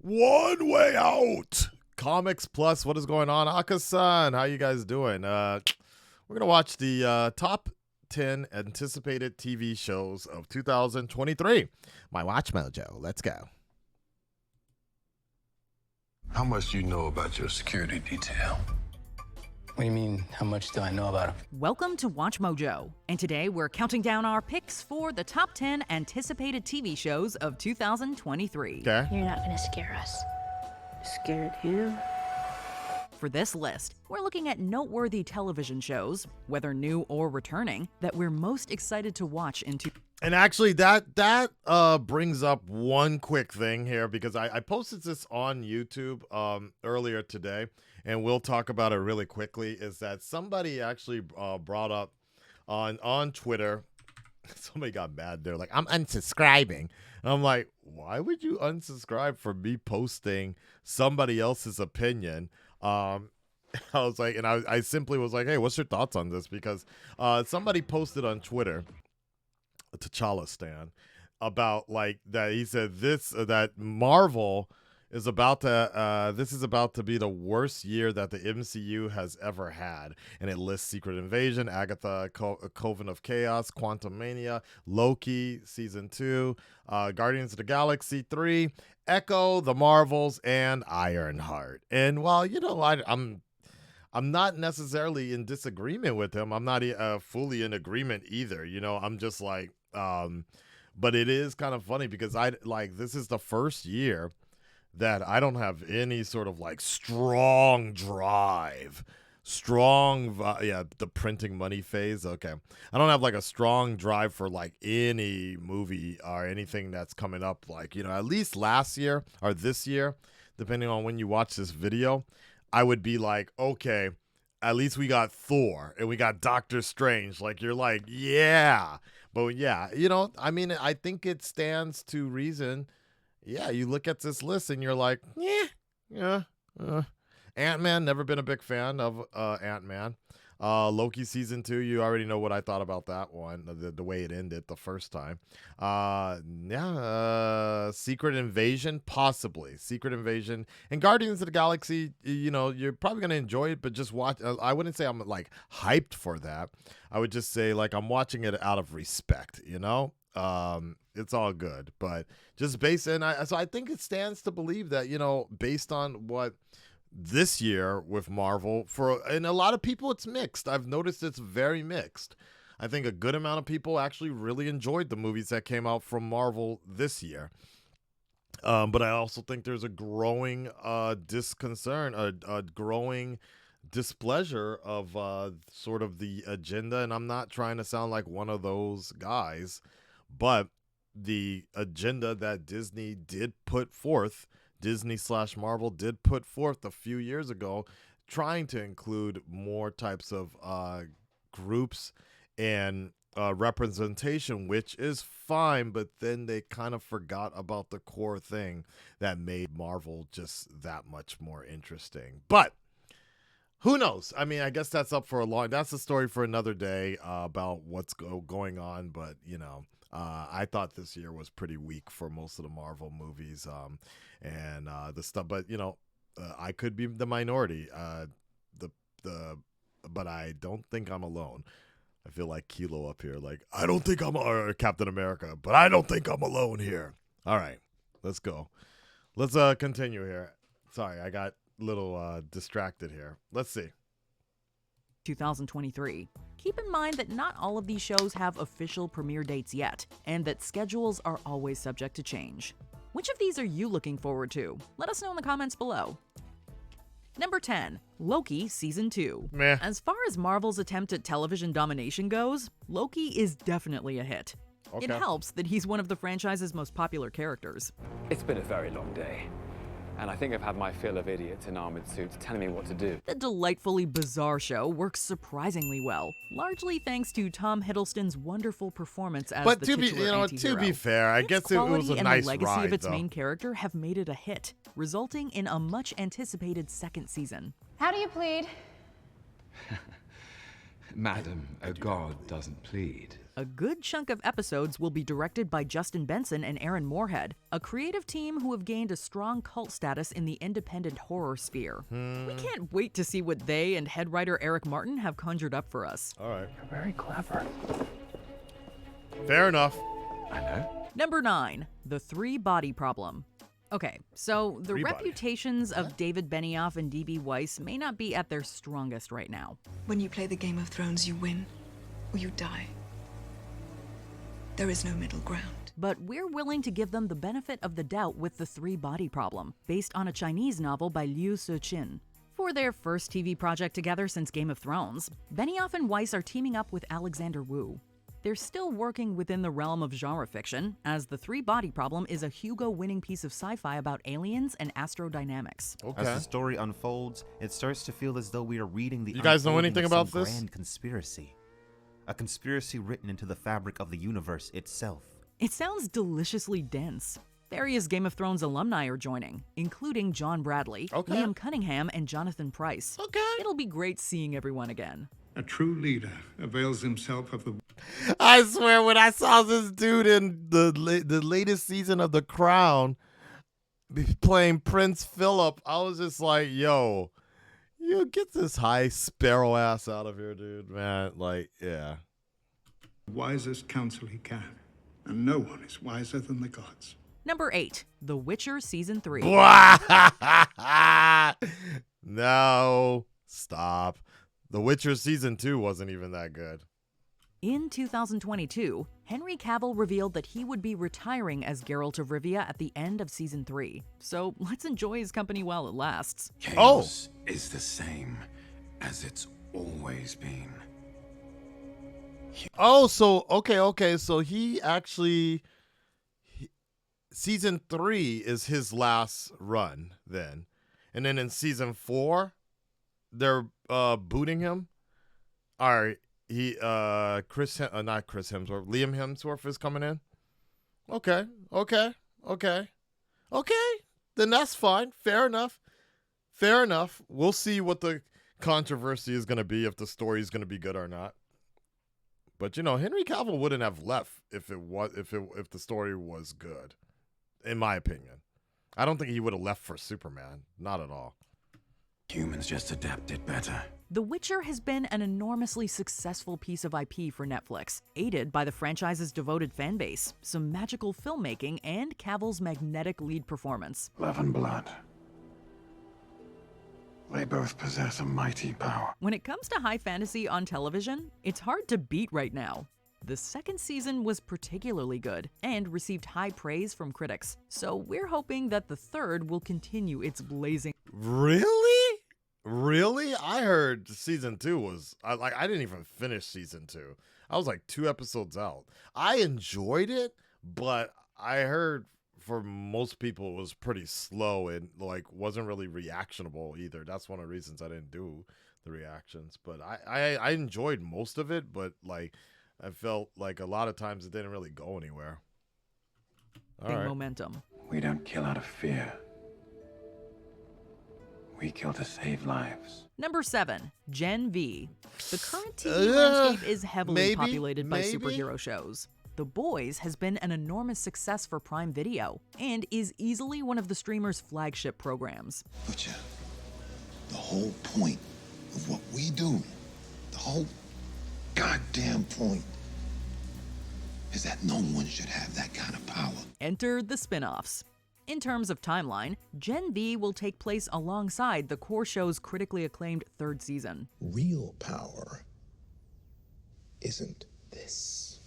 One Way Out. Comics Plus, what is going on? Aka-san, how you guys doing? We're going to watch the top 10 anticipated TV shows of 2023. My Watch Mojo. Let's go. How much do you know about your security detail? What do you mean, how much do I know about him? Welcome to Watch Mojo, and today we're counting down our picks for the top 10 anticipated TV shows of 2023. Okay. You're not gonna scare us. Scared him? For this list, we're looking at noteworthy television shows, whether new or returning, that we're most excited to watch into. And actually, that brings up one quick thing here, because I posted this on YouTube earlier today, and we'll talk about it really quickly, is that somebody actually brought up on Twitter, somebody got mad. They're like, I'm unsubscribing. And I'm like, why would you unsubscribe for me posting somebody else's opinion? I was like, and I simply was like, hey, what's your thoughts on this? Because somebody posted on Twitter, T'Challa Stan, about like that. He said that Marvel is about to this is about to be the worst year that the MCU has ever had, and it lists Secret Invasion, Agatha, Coven of Chaos, Quantumania, Loki season 2, Guardians of the Galaxy 3, Echo, The Marvels, and Ironheart. And while I'm not necessarily in disagreement with him, I'm not fully in agreement either. I'm just like, but it is kind of funny because this is the first year that I don't have any sort of like strong drive, the printing money phase. Okay. I don't have like a strong drive for like any movie or anything that's coming up, like, at least last year or this year, depending on when you watch this video, I would be like, okay, at least we got Thor and we got Doctor Strange. Like, you're like, yeah. But yeah, I think it stands to reason. Yeah, you look at this list and you're like, yeah. Ant-Man, never been a big fan of Ant-Man. Loki season 2, you already know what I thought about that one, the way it ended the first time. Secret Invasion, possibly. Secret Invasion. And Guardians of the Galaxy, you're probably going to enjoy it, but just watch. I wouldn't say I'm like hyped for that. I would just say like I'm watching it out of respect, it's all good, but just so I think it stands to believe that, based on what this year with Marvel, and a lot of people, it's mixed. I've noticed it's very mixed. I think a good amount of people actually really enjoyed the movies that came out from Marvel this year. But I also think there's a growing disconcern, a growing displeasure of sort of the agenda. And I'm not trying to sound like one of those guys, but the agenda that Disney did put forth, Disney/Marvel did put forth a few years ago, trying to include more types of groups and representation, which is fine, but then they kind of forgot about the core thing that made Marvel just that much more interesting. But who knows? I mean, I guess that's a story for another day about what's going on, but I thought this year was pretty weak for most of the Marvel movies, and the stuff. But I could be the minority. But I don't think I'm alone. I feel like Kilo up here. Like, I don't think I'm Captain America, but I don't think I'm alone here. All right, let's go. Let's continue here. Sorry, I got a little distracted here. Let's see. 2023. Keep in mind that not all of these shows have official premiere dates yet, and that schedules are always subject to change. Which of these are you looking forward to? Let us know in the comments below. Number 10, Loki Season 2. Meh. As far as Marvel's attempt at television domination goes, Loki is definitely a hit. Okay. It helps that he's one of the franchise's most popular characters. It's been a very long day, and I think I've had my fill of idiots in armored suits telling me what to do. The delightfully bizarre show works surprisingly well, largely thanks to Tom Hiddleston's wonderful performance as But the to titular to be antihero. fair, I Its guess it was quality a and nice the legacy ride, of its though. main character have made it a hit, resulting in a much anticipated second season. How do you plead? Madam, a god doesn't plead. A good chunk of episodes will be directed by Justin Benson and Aaron Moorhead, a creative team who have gained a strong cult status in the independent horror sphere. We can't wait to see what they and head writer Eric Martin have conjured up for us. All right. You're very clever. Fair enough. I know. Number 9, the 3-body problem. Okay, so the 3-body. reputations of David Benioff and D.B. Weiss may not be at their strongest right now. When you play the Game of Thrones, you win or you die. There is no middle ground. But we're willing to give them the benefit of the doubt with the 3-body problem, based on a Chinese novel by Liu Cixin. For their first TV project together since Game of Thrones, Benioff and Weiss are teaming up with Alexander Wu. They're still working within the realm of genre fiction, as the 3-body problem is a Hugo-winning piece of sci-fi about aliens and astrodynamics. Okay. As the story unfolds, it starts to feel as though we are reading the You guys know unfolding anything of about some this? grand conspiracy. A conspiracy written into the fabric of the universe itself. It sounds deliciously dense. Various Game of Thrones alumni are joining, including John Bradley, Okay. Liam Cunningham, and Jonathan Pryce. Okay. It'll be great seeing everyone again. A true leader avails himself of the I swear, when I saw this dude in the latest season of The Crown playing Prince Philip, I was just like, yo, you get this high sparrow ass out of here, dude, man. Like, yeah. wisest counsel he can, and no one is wiser than the gods. Number 8, The Witcher Season 3. No, stop. The Witcher Season 2 wasn't even that good. In 2022, Henry Cavill revealed that he would be retiring as Geralt of Rivia at the end of Season 3. So let's enjoy his company while it lasts. Chaos is the same as it's always been. Oh, so, okay. So he actually, Season 3 is his last run then. And then in Season 4, they're booting him. All right. Not Chris Hemsworth, Liam Hemsworth is coming in. Okay. Then that's fine. Fair enough. We'll see what the controversy is going to be, if the story is going to be good or not. But Henry Cavill wouldn't have left if the story was good, in my opinion. I don't think he would have left for Superman. Not at all. Humans just adapted better. The Witcher has been an enormously successful piece of IP for Netflix, aided by the franchise's devoted fan base, some magical filmmaking, and Cavill's magnetic lead performance. Love and blood. They both possess a mighty power. When it comes to high fantasy on television, it's hard to beat right now. The second season was particularly good and received high praise from critics, so we're hoping that the third will continue its blazing. Really? I heard Season 2 was I didn't even finish Season 2. I was like 2 episodes out. I enjoyed it, but I heard for most people it was pretty slow and wasn't really reactionable either. That's one of the reasons I didn't do the reactions. But I enjoyed most of it, but I felt like a lot of times it didn't really go anywhere. All right. Momentum. We don't kill out of fear. We kill to save lives. Number 7, Gen V. The current TV landscape is heavily maybe, populated by maybe. superhero shows. The Boys has been an enormous success for Prime Video and is easily one of the streamer's flagship programs. Butcher, the whole point of what we do, the whole goddamn point, is that no one should have that kind of power. Enter the spin-offs. In terms of timeline, Gen V will take place alongside the core show's critically acclaimed third season. Real power isn't this.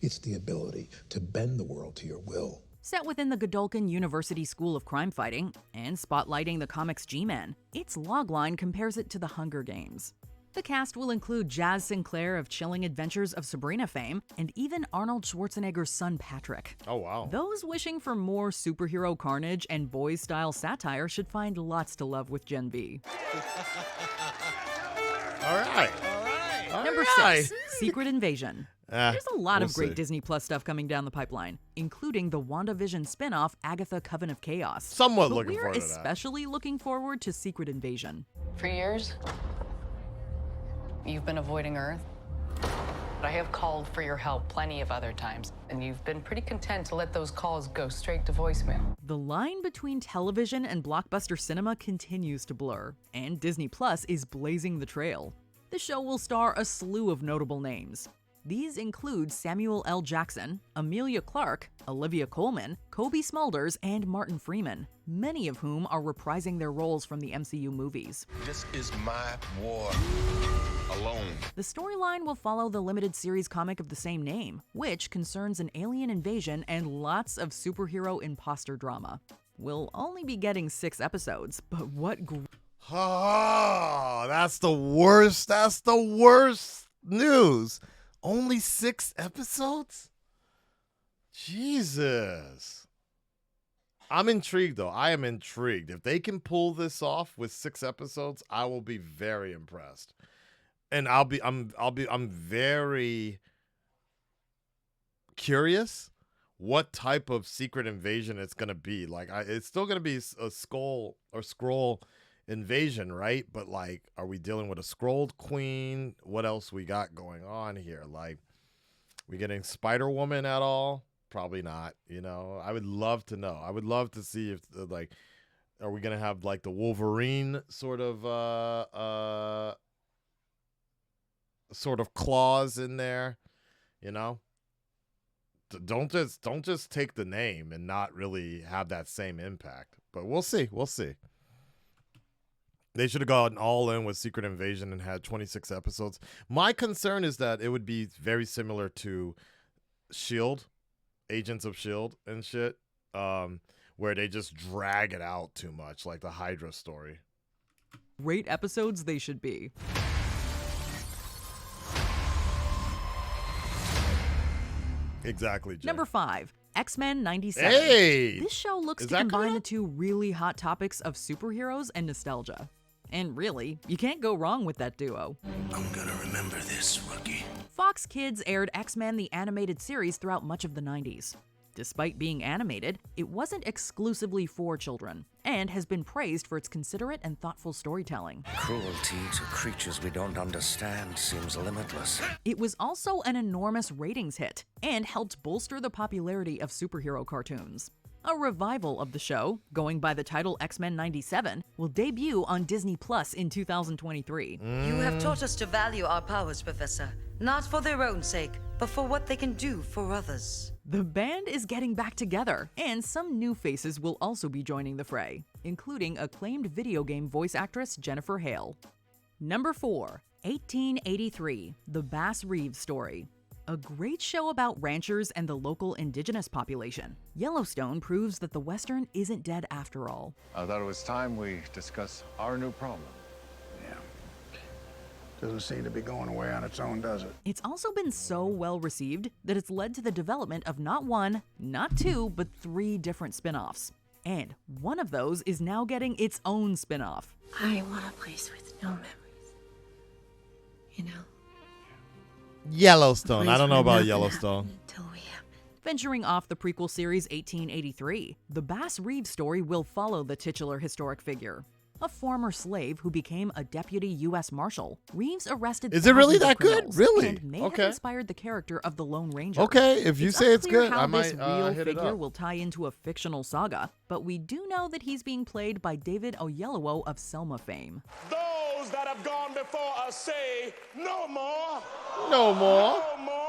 It's the ability to bend the world to your will. Set within the Godolphin University School of Crime Fighting and spotlighting the comics G-Man, its logline compares it to the Hunger Games. The cast will include Jazz Sinclair of Chilling Adventures of Sabrina fame, and even Arnold Schwarzenegger's son Patrick. Oh, wow. Those wishing for more superhero carnage and boys-style satire should find lots to love with Gen V. All right. Number 6, Secret Invasion. There's a lot of great see. Disney Plus stuff coming down the pipeline, including the WandaVision spin-off Agatha Coven of Chaos. Somewhat But looking we're forward to that. especially looking forward to Secret Invasion. For years, you've been avoiding Earth. I have called for your help plenty of other times, and you've been pretty content to let those calls go straight to voicemail. The line between television and blockbuster cinema continues to blur, and Disney Plus is blazing the trail. The show will star a slew of notable names. These include Samuel L. Jackson, Emilia Clarke, Olivia Colman, Kobe Smulders, and Martin Freeman, many of whom are reprising their roles from the MCU movies. This is my war alone. The storyline will follow the limited series comic of the same name, which concerns an alien invasion and lots of superhero imposter drama. We'll only be getting 6 episodes, but what Oh, that's the worst. That's the worst news. Only 6 episodes? Jesus. I'm intrigued though. I am intrigued. If they can pull this off with 6 episodes, I will be very impressed. And I'm very curious what type of secret invasion it's going to be. Like it's still going to be a skull or scroll invasion, right? But like, are we dealing with a scrolled queen? What else we got going on here? Like, we getting Spider-Woman at all? Probably not. You know, I would love to know. I would love to see if like, are we gonna have like the Wolverine sort of clause in there? You know, don't just take the name and not really have that same impact. But we'll see. We'll see. They should have gone all in with Secret Invasion and had 26 episodes. My concern is that it would be very similar to S.H.I.E.L.D., Agents of S.H.I.E.L.D. and shit, where they just drag it out too much, like the Hydra story. great episodes they should be. Exactly, Jay. Number 5, X-Men 97. Hey! This show looks to combine the two really hot topics of superheroes and nostalgia. And really, you can't go wrong with that duo. I'm gonna remember this, rookie. Fox Kids aired X-Men the animated series throughout much of the 90s. Despite being animated, it wasn't exclusively for children, and has been praised for its considerate and thoughtful storytelling. Cruelty to creatures we don't understand seems limitless. It was also an enormous ratings hit, and helped bolster the popularity of superhero cartoons. A revival of the show, going by the title X-Men 97, will debut on Disney Plus in 2023. You have taught us to value our powers, Professor. Not for their own sake, but for what they can do for others. The band is getting back together, and some new faces will also be joining the fray, including acclaimed video game voice actress Jennifer Hale. Number 4, 1883, The Bass Reeves Story. A great show about ranchers and the local indigenous population. Yellowstone proves that the Western isn't dead after all. I thought it was time we discuss our new problem. Doesn't seem to be going away on its own, does it? It's also been so well received that it's led to the development of not one, not two, but 3 different spin-offs. And one of those is now getting its own spin-off. I want a place with no memories. You know? Yellowstone. I don't know about Yellowstone. Venturing off the prequel series 1883, the Bass Reeves story will follow the titular historic figure. A former slave who became a deputy U.S. Marshal, Reeves arrested Is it really thousands of that good? criminals Really? and may Okay. have inspired the character of the Lone Ranger. Okay, if you say it's unclear good, how I this might real hit it figure up. will tie into a fictional saga, but we do know that he's being played by David Oyelowo of Selma fame. Those that have gone before us say, no more. No more. No more.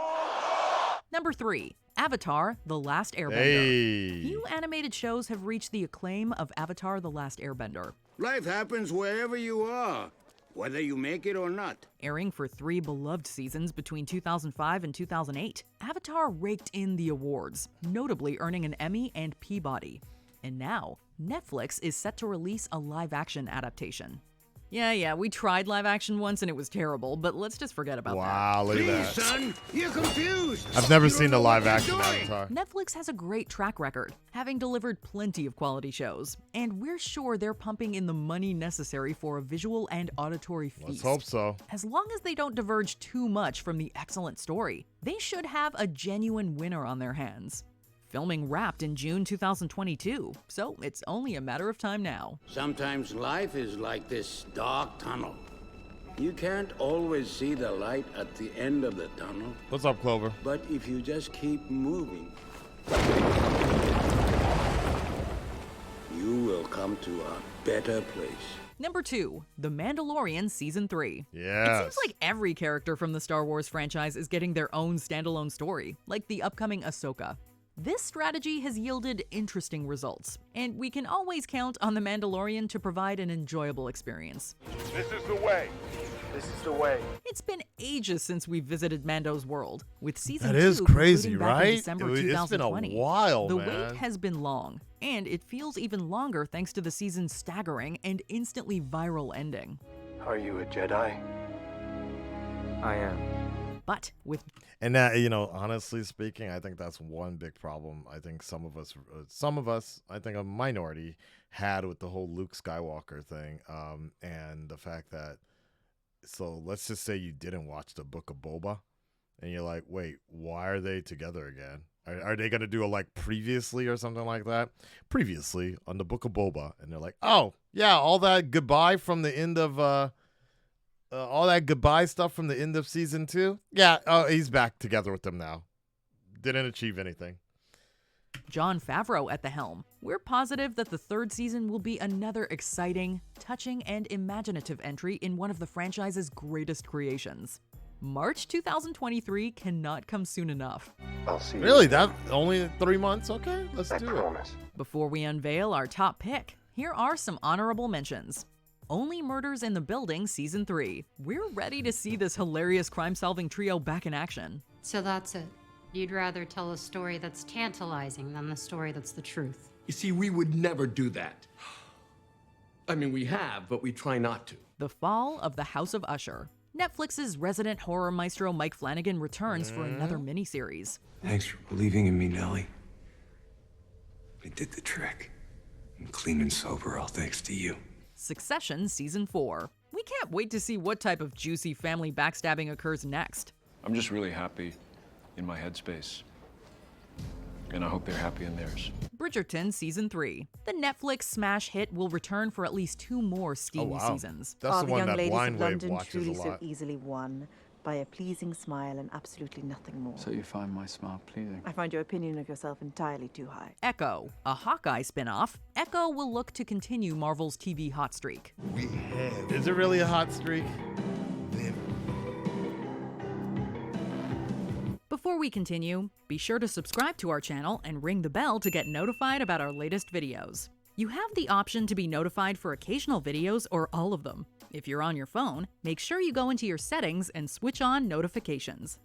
Number 3, Avatar: The Last Airbender. Hey. Few animated shows have reached the acclaim of Avatar: The Last Airbender. Life happens wherever you are, whether you make it or not. Airing for 3 beloved seasons between 2005 and 2008, Avatar raked in the awards, notably earning an Emmy and Peabody. And now, Netflix is set to release a live-action adaptation. Yeah, we tried live action once and it was terrible, but let's just forget about that. Wow, look at that. Son, you're confused. I've never seen a live action Avatar. Netflix has a great track record, having delivered plenty of quality shows, and we're sure they're pumping in the money necessary for a visual and auditory feast. Let's hope so. As long as they don't diverge too much from the excellent story, they should have a genuine winner on their hands. Filming wrapped in June 2022, so it's only a matter of time now. Sometimes life is like this dark tunnel. You can't always see the light at the end of the tunnel. What's up, Clover? But if you just keep moving, you will come to a better place. Number 2, The Mandalorian Season 3. Yes. It seems like every character from the Star Wars franchise is getting their own standalone story, like the upcoming Ahsoka. This strategy has yielded interesting results, and we can always count on The Mandalorian to provide an enjoyable experience. This is the way. This is the way. It's been ages since we visited Mando's world, with Season 2 That is crazy, concluding back in right? December It's 2020. been a while, The man. wait has been long, and it feels even longer thanks to the season's staggering and instantly viral ending. Are you a Jedi? I am. But with And honestly speaking, I think that's one big problem. I think some of us, I think a minority, had with the whole Luke Skywalker thing, and the fact that, so let's just say you didn't watch the Book of Boba, and you're like, wait, why are they together again? Are they gonna do a like previously or something like that? Previously on the Book of Boba, and they're like, oh yeah, all that goodbye from the end of all that goodbye stuff from the end of season 2. Yeah, he's back together with them now. Didn't achieve anything. Jon Favreau at the helm, we're positive that the 3rd season will be another exciting, touching, and imaginative entry in one of the franchise's greatest creations. March 2023 cannot come soon enough. I'll see you. Really? That only 3 months? Okay, let's do promise. it. Before we unveil our top pick, here are some honorable mentions. Only Murders in the Building Season 3. We're ready to see this hilarious crime-solving trio back in action. So that's it. You'd rather tell a story that's tantalizing than the story that's the truth. You see, we would never do that. I mean, we have, but we try not to. The Fall of the House of Usher. Netflix's resident horror maestro Mike Flanagan returns for another miniseries. Thanks for believing in me, Nellie. I did the trick. I'm clean and sober, all thanks to you. Succession Season 4. We can't wait to see what type of juicy family backstabbing occurs next. I'm just really happy in my headspace. And I hope they're happy in theirs. Bridgerton Season 3. The Netflix smash hit will return for at least 2 more steamy seasons. That's the one young that ladies Blind of Wave London watches truly a so lot. easily won by a pleasing smile and absolutely nothing more. So you find my smile pleasing? I find your opinion of yourself entirely too high. Echo, a Hawkeye spin-off. Echo will look to continue Marvel's TV hot streak. Is it really a hot streak? Before we continue, be sure to subscribe to our channel and ring the bell to get notified about our latest videos. You have the option to be notified for occasional videos or all of them. If you're on your phone, make sure you go into your settings and switch on notifications.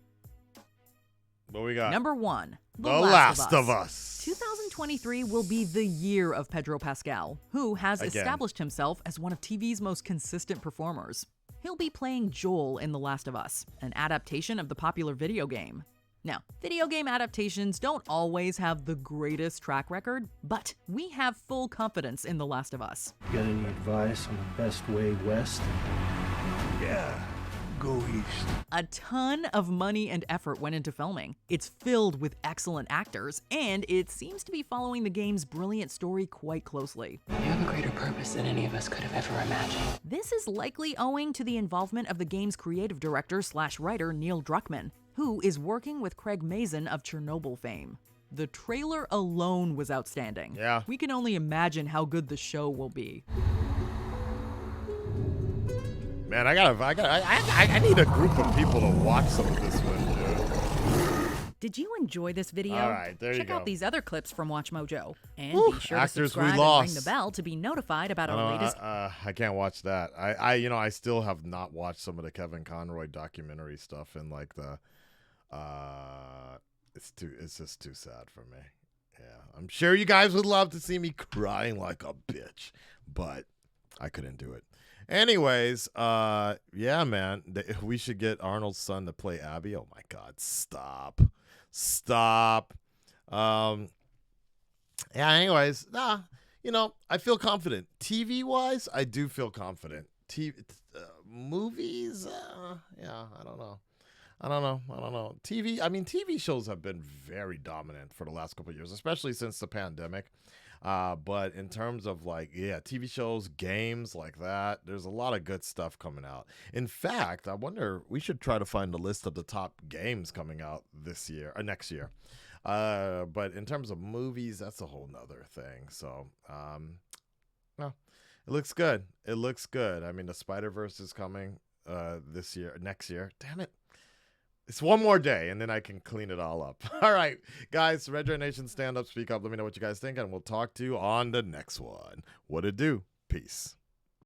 What we got? Number 1, The Last of Us. 2023 will be the year of Pedro Pascal, who has Again. established himself as one of TV's most consistent performers. He'll be playing Joel in The Last of Us, an adaptation of the popular video game. Now, video game adaptations don't always have the greatest track record, but we have full confidence in The Last of Us. Got any advice on the best way west? Yeah, go east. A ton of money and effort went into filming. It's filled with excellent actors, and it seems to be following the game's brilliant story quite closely. You have a greater purpose than any of us could have ever imagined. This is likely owing to the involvement of the game's creative director/writer Neil Druckmann, who is working with Craig Mazin of Chernobyl fame. The trailer alone was outstanding. Yeah. We can only imagine how good the show will be. Man, I need a group of people to watch some of this one, dude. Did you enjoy this video? All right, there you Check go. out these other clips from Watch Mojo. And Woo, be sure actors to we subscribe and lost. ring the bell to be notified about our latest. I can't watch that. I still have not watched some of the Kevin Conroy documentary stuff, and like the it's just too sad for me. Yeah, I'm sure you guys would love to see me crying like a bitch, but I couldn't do it. Anyways, yeah, man, we should get Arnold's son to play Abby. Oh my God, stop. Yeah. Anyways, I feel confident. TV wise, I do feel confident. Movies, yeah, I don't know. TV shows have been very dominant for the last couple of years, especially since the pandemic. But in terms of like, yeah, TV shows, games like that, there's a lot of good stuff coming out. In fact, I wonder, we should try to find a list of the top games coming out this year or next year. But in terms of movies, that's a whole nother thing. So, well, it looks good. It looks good. I mean, the Spider-Verse is coming next year. Damn it. It's one more day, and then I can clean it all up. All right, guys, Red Red Nation, stand up, speak up. Let me know what you guys think, and we'll talk to you on the next one. What it do? Peace.